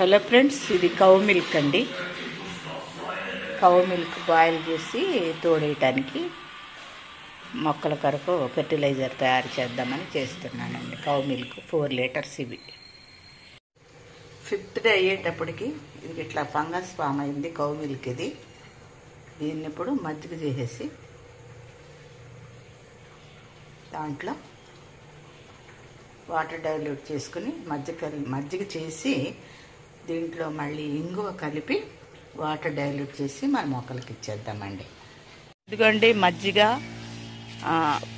Hello friends, ఇది cow milk అండి. Cow milk boil చేసి తోడేయటానికి మొక్కల కొరకు ఫెర్టిలైజర్ తయారు చేద్దామని చేస్తున్నానండి. కౌ మిల్క్ 4 లీటర్స్ ఇవి. 5th డే అయ్యేటప్పటికి ఇది ఇట్లా ఫంగస్ ఫామ్ అయింది. కౌ మిల్క్ ఇది. దీన్ని ఇప్పుడు మజ్జిగ చేసేసి దాంట్లో వాటర్ డైల్యూట్ చేసుకుని మజ్జిగ చేసి దీంట్లో మళ్ళీ ఇంగువ కలిపి వాటర్ డైల్యూట్ చేసి మన మొక్కలకి ఇచ్చేద్దామండి. ఇదిగోండి మజ్జిగ,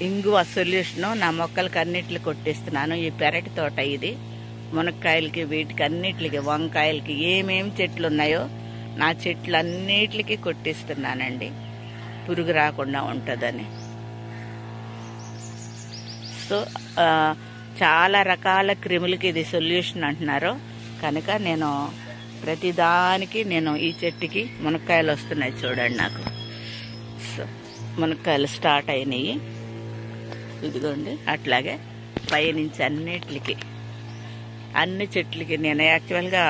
ఇంగువ సొల్యూషను నా మొక్కలకి అన్నిటికి కొట్టిస్తున్నాను. ఈ పెరటి తోట ఇది. మునక్కాయలకి, వీటికి అన్నిటికి, వంకాయలకి ఏమేమి చెట్లు ఉన్నాయో నా చెట్లు అన్నిటికి కొట్టిస్తున్నానండి, పురుగు రాకుండా ఉంటుందని. సో చాలా రకాల క్రిములకి ఇది సొల్యూషన్ అంటున్నారు కనుక నేను ప్రతిదానికి ఈ చెట్టుకి మునక్కాయలు వస్తున్నాయి చూడండి. నాకు సో మునక్కాయలు స్టార్ట్ అయినాయి. ఇదిగోండి అట్లాగే పైనుంచి అన్ని చెట్లకి నేను యాక్చువల్గా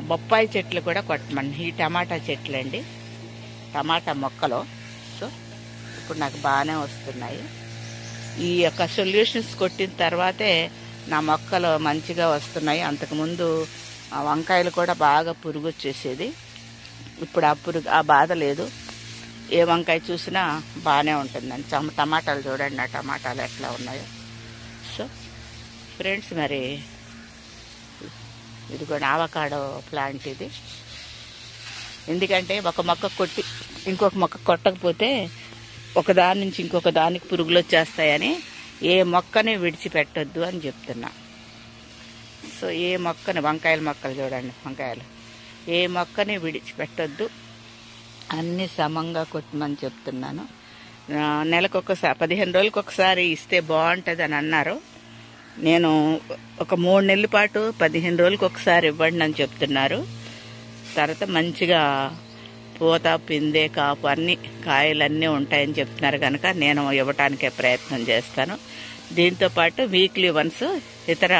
బొప్పాయి చెట్లు కూడా కొట్టమని. ఈ టమాటా చెట్లు అండి, టమాటా మొక్కలు. సో ఇప్పుడు నాకు బాగానే వస్తున్నాయి. ఈ యొక్క సొల్యూషన్స్ కొట్టిన తర్వాతే నా మొక్కలు మంచిగా వస్తున్నాయి. అంతకుముందు వంకాయలు కూడా బాగా పురుగు వచ్చేసేది. ఇప్పుడు ఆ బాధ లేదు. ఏ వంకాయ చూసినా బాగానే ఉంటుందండి. టమాటాలు చూడండి, నా టమాటాలు ఎట్లా ఉన్నాయో. సో ఫ్రెండ్స్, మరి ఇది కూడా ఆవకాడో ప్లాంట్ ఇది. ఎందుకంటే ఒక మొక్క కొట్టి ఇంకొక మొక్క కొట్టకపోతే ఒకదాని నుంచి ఇంకొక దానికి పురుగులు వచ్చేస్తాయని ఏ మొక్కని విడిచిపెట్టొద్దు అని చెప్తున్నా. సో ఏ మొక్కని, వంకాయల మొక్కలు చూడండి, వంకాయలు ఏ మొక్కని విడిచిపెట్టొద్దు, అన్నీ సమంగా కొట్టమని చెప్తున్నాను. నెలకొకసారి 15 రోజులకు ఒకసారి ఇస్తే బాగుంటుంది అని అన్నారు. నేను ఒక 3 నెలల పాటు 15 రోజులకు ఒకసారి ఇవ్వండి అని చెప్తున్నారు. తర్వాత మంచిగా పూత, పిందె, కాపు అన్ని కాయలన్నీ ఉంటాయని చెప్తున్నారు కనుక నేను ఇవ్వటానికే ప్రయత్నం చేస్తాను. దీంతోపాటు వీక్లీ వన్స్ ఇతర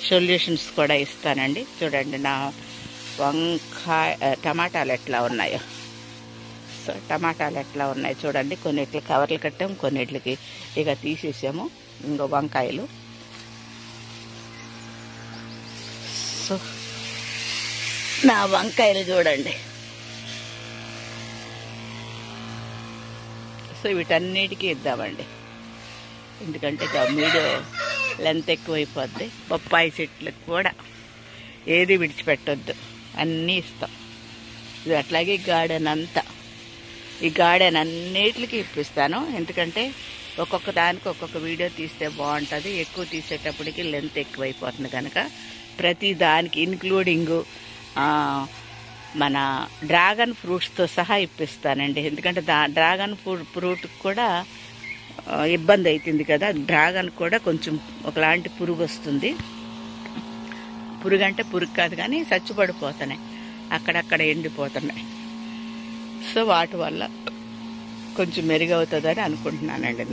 సొల్యూషన్స్ కూడా ఇస్తానండి. చూడండి నా టమాటాలు ఎట్లా ఉన్నాయో. సో టమాటాలు ఎట్లా ఉన్నాయి చూడండి. కొన్నిటికి కవర్లు కట్టాము, కొన్నిటికి ఇక తీసేసాము. ఇంకో వంకాయలు. సో నా వంకాయలు చూడండి. సో వీటన్నిటికీ ఇద్దామండి, ఎందుకంటే వీడియో లెంత్ ఎక్కువైపోద్ది. బొప్పాయి చెట్లకు కూడా ఏది విడిచిపెట్టొద్దు, అన్నీ ఇస్తాం. ఇది అట్లాగే ఈ గార్డెన్ అన్నిటికీ ఇప్పిస్తాను. ఎందుకంటే ఒక్కొక్క దానికి ఒక్కొక్క వీడియో తీస్తే బాగుంటుంది. ఎక్కువ తీసేటప్పటికి లెంత్ ఎక్కువైపోతుంది కనుక ప్రతి దానికి ఇంక్లూడింగ్ మన డ్రాగన్ ఫ్రూట్స్తో సహా ఇప్పిస్తానండి. ఎందుకంటే డ్రాగన్ ఫ్రూట్ కూడా ఇబ్బంది అవుతుంది కదా. డ్రాగన్ కూడా కొంచెం ఒకలాంటి పురుగు వస్తుంది. పురుగు అంటే పురుగు కాదు కానీ చచ్చిపడిపోతున్నాయి, అక్కడక్కడ ఎండిపోతున్నాయి. సో వాటి వల్ల కొంచెం మెరుగవుతుందని అనుకుంటున్నానండి.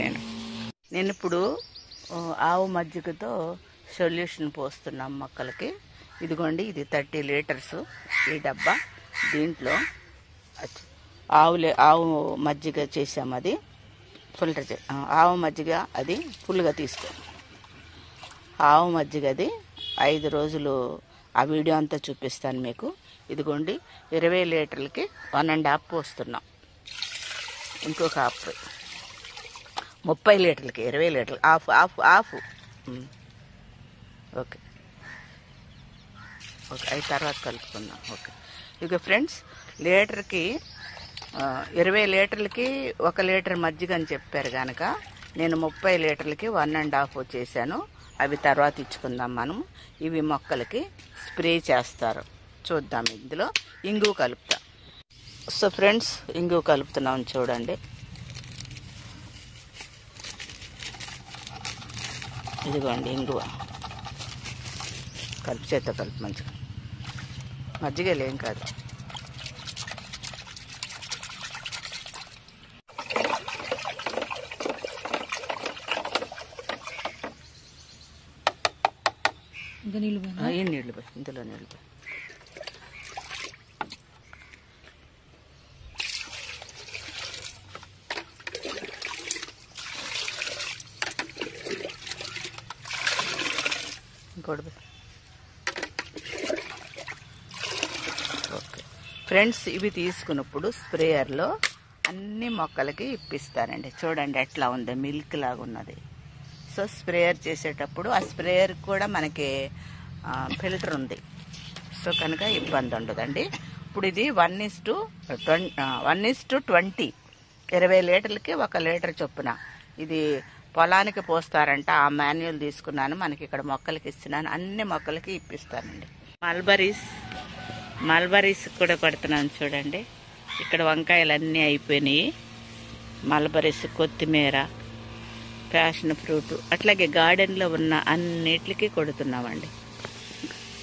నేను ఇప్పుడు ఆవు మజ్జిగతో సొల్యూషన్ పోస్తున్నాం మొక్కలకి. ఇదిగోండి, ఇది 30 లీటర్స్ ఈ డబ్బా. దీంట్లో ఆవు మజ్జిగ చేసాము, అది ఫిల్టర్ ఆవు మజ్జిగ, అది ఫుల్గా తీసుకో. ఆవు మజ్జిగ అది 5 రోజులు, ఆ వీడియో అంతా చూపిస్తాను మీకు. ఇదిగోండి 20 లీటర్లకి 1.5 పోస్తున్నాం. ఇంకొక హాఫ్ 30 లీటర్లకి 20 లీటర్లు హాఫ్. ఓకే, అవి తర్వాత కలుపుకుందాం. ఓకే, ఇక ఫ్రెండ్స్, లీటర్కి 20 లీటర్లకి 1 లీటర్ మజ్జిగ అని చెప్పారు కనుక నేను 30 లీటర్లకి 1.5 చేశాను. అవి తర్వాత ఇచ్చుకుందాం మనం. ఇవి మొక్కలకి స్ప్రే చేస్తారు. చూద్దాం. ఇందులో ఇంగువ కలుపుతా. సో ఫ్రెండ్స్, ఇంగువ కలుపుతున్నాం చూడండి. ఇదిగోండి ఇంగువ చేత్తో కలుపు మంచిగా. మజ్జిగలు ఏం కాదు. ఇంకా నీళ్ళు నీళ్ళు పోయి, ఇందులో నీళ్ళు పోయి. ఇంకోటి. ఓకే ఫ్రెండ్స్, ఇవి తీసుకున్నప్పుడు స్ప్రేయర్లో అన్ని మొక్కలకి ఇప్పిస్తానండి. చూడండి ఎట్లా ఉంది, మిల్క్ లాగా ఉన్నది. సో స్ప్రేయర్ చేసేటప్పుడు ఆ స్ప్రేయర్ కూడా మనకి ఫిల్టర్ ఉంది. సో కనుక ఇబ్బంది ఉండదండి. ఇప్పుడు ఇది 1:20 20 లీటర్లకి 1 లీటర్ చొప్పున ఇది పొలానికి పోస్తారంట. ఆ మాన్యువల్ తీసుకున్నాను, మనకి ఇక్కడ మొక్కలకి ఇస్తున్నాను. అన్ని మొక్కలకి ఇప్పిస్తానండి. మల్బరీస్ కూడా కొడుతున్నాను చూడండి. ఇక్కడ వంకాయలు అన్నీ అయిపోయినాయి. మల్బరీస్, కొత్తిమీర, ప్యాషన్ ఫ్రూట్, అట్లాగే గార్డెన్లో ఉన్న అన్నిటికీ కొడుతున్నామండి.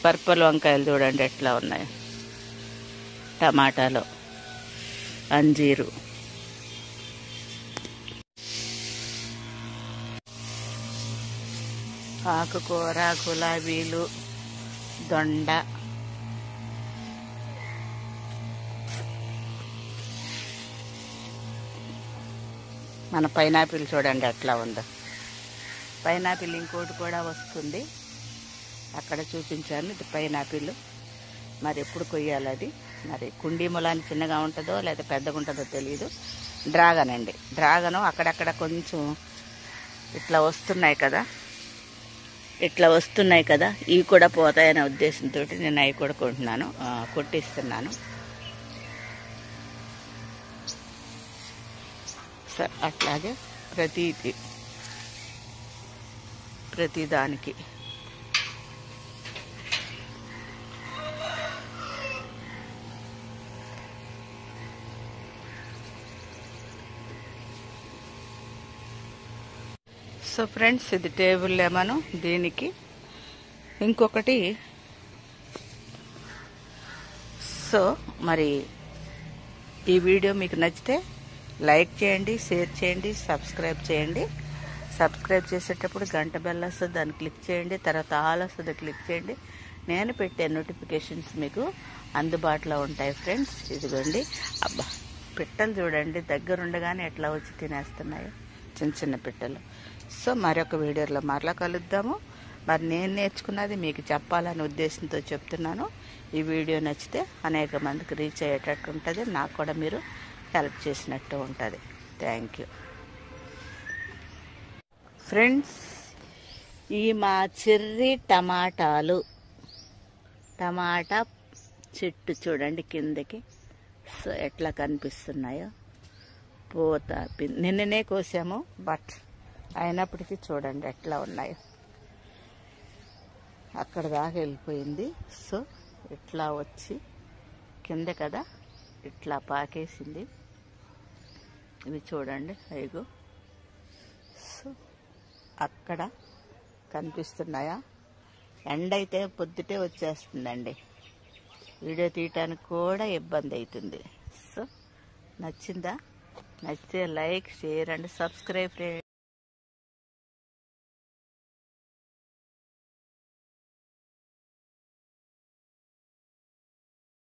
పర్పుల్ వంకాయలు చూడండి ఎట్లా ఉన్నాయి. టమాటాలు, అంజీరు, ఆకుకూర, గులాబీలు, దొండ, మన పైనాపిల్ చూడండి ఎట్లా ఉందో. పైనాపిల్ ఇంకోటి కూడా వస్తుంది, అక్కడ చూపించాను. ఇది పైనాపిల్. మరి ఎప్పుడు కొయ్యాలి అది, మరి కుండీ మూలాన్ని చిన్నగా ఉంటుందో లేదా పెద్దగా ఉంటుందో తెలియదు. డ్రాగన్ అండి, డ్రాగను అక్కడక్కడ కొంచెం ఇట్లా వస్తున్నాయి కదా, ఇవి కూడా పోతాయనే ఉద్దేశంతో నేను అవి కూడా కొట్టిస్తున్నాను. అట్లాగే ప్రతి దానికి సో ఫ్రెండ్స్, ఇది టేబుల్ లెమను. దీనికి ఇంకొకటి. సో మరి ఈ వీడియో మీకు నచ్చితే లైక్ చేయండి, షేర్ చేయండి, సబ్స్క్రైబ్ చేయండి. సబ్స్క్రైబ్ చేసేటప్పుడు గంట బెల్ వస్తుంది, దాన్ని క్లిక్ చేయండి. తర్వాత ఆల్ వస్తుంది, క్లిక్ చేయండి. నేను పెట్టే నోటిఫికేషన్స్ మీకు అందుబాటులో ఉంటాయి ఫ్రెండ్స్. ఇదిగోండి, అబ్బా పిట్టలు చూడండి, దగ్గరుండగానే ఎట్లా వచ్చి తినేస్తున్నాయో, చిన్న చిన్న పిట్టలు. సో మరొక వీడియోలో మరలా కలుద్దాము. మరి నేను నేర్చుకున్నది మీకు చెప్పాలనే ఉద్దేశంతో చెప్తున్నాను. ఈ వీడియో నచ్చితే అనేక మందికి రీచ్ అయ్యేటట్టు ఉంటుంది, నాకు కూడా మీరు హెల్ప్ చేసినట్టు ఉంటుంది. Thank you friends. ఈ మా చెర్రీ టమాటా చెట్టు చూడండి కిందకి. సో ఎట్లా కనిపిస్తున్నాయో. పూత నిన్ననే కోసాము, బట్ అయినప్పటికీ చూడండి ఎట్లా ఉన్నాయో. అక్కడ దాకా వెళ్ళిపోయింది. సో ఇట్లా వచ్చి కింద కదా ఇట్లా పాకేసింది. ఇవి చూడండి, అయ్యో. సో అక్కడ కనిపిస్తున్నాయా? ఎండ అయితే పొద్దుటే వచ్చేస్తుందండి, వీడియో తీయటానికి కూడా ఇబ్బంది అవుతుంది. సో నచ్చిందా? నచ్చితే లైక్, షేర్ అండ్ సబ్స్క్రైబ్.